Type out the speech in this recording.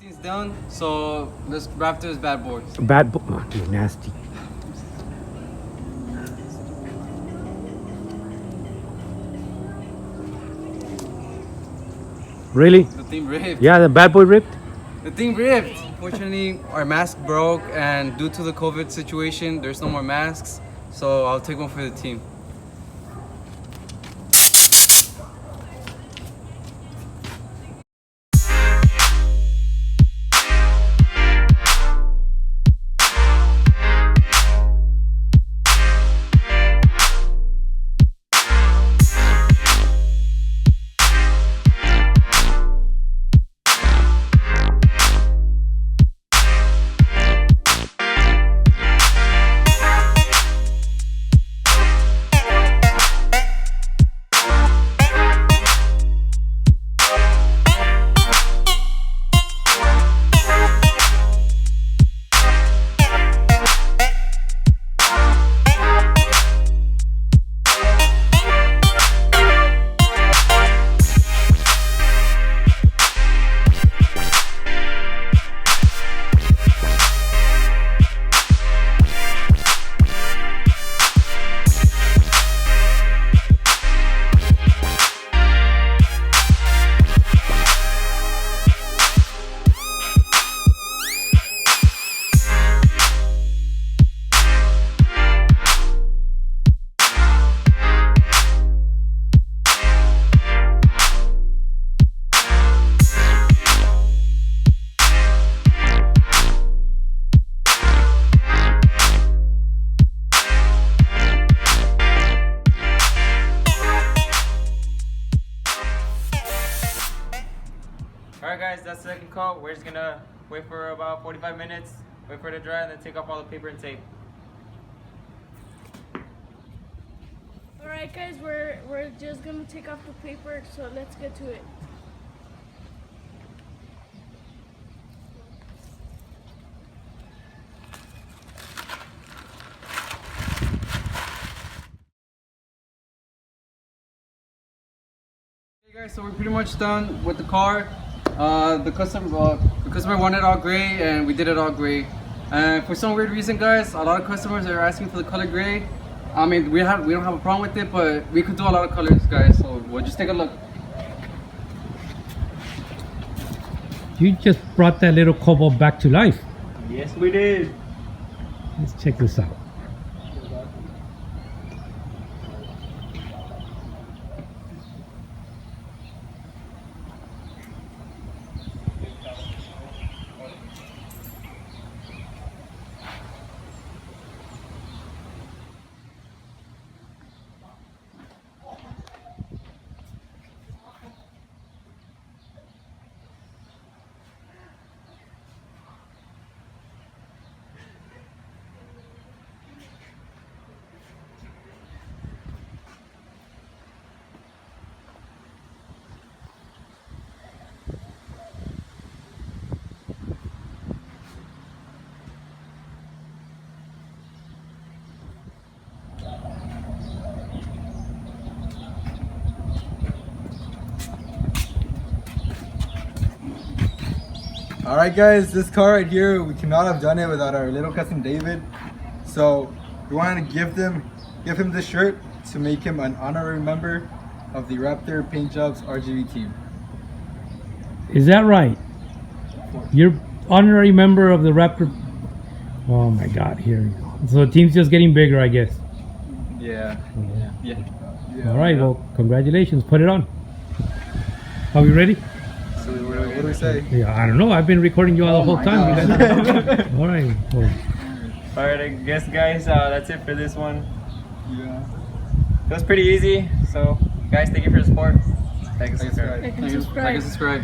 Everything's done, so let's wrap this bad boy. Bad boy. Oh, dude, nasty. Really? The thing ripped. Yeah, the bad boy ripped? The thing ripped. Unfortunately, our mask broke, and due to the COVID situation, there's no more masks. So I'll take one for the team. Alright guys, that's the second coat. We're just gonna wait for about 45 minutes, wait for it to dry, and then take off all the paper and tape. Alright guys, we're just gonna take off the paper, so let's get to it. Hey guys, so we're pretty much done with the car. The customer wanted all gray, and we did it all gray. And for some weird reason, guys, a lot of customers are asking for the color gray. I mean, we don't have a problem with it, but we could do a lot of colors, guys. So we'll just take a look. You just brought that little Cobalt back to life. Yes, we did. Let's check this out. Alright guys, this car right here, we cannot have done it without our little cousin David. So we wanted to give him this shirt to make him an honorary member of the Raptor Paint Jobs RGB team. Is that right? You're honorary member of the Raptor. Oh my God, here we go. So the team's just getting bigger, I guess. Yeah. Yeah. All right, well, congratulations. Put it on. Are we ready? So what do we say? Yeah, I don't know. I've been recording you all the whole time. You guys- all right. Well, Alright, I guess guys, that's it for this one. Yeah. It was pretty easy. So guys, thank you for the support. Like and subscribe. Like and subscribe. Like and subscribe.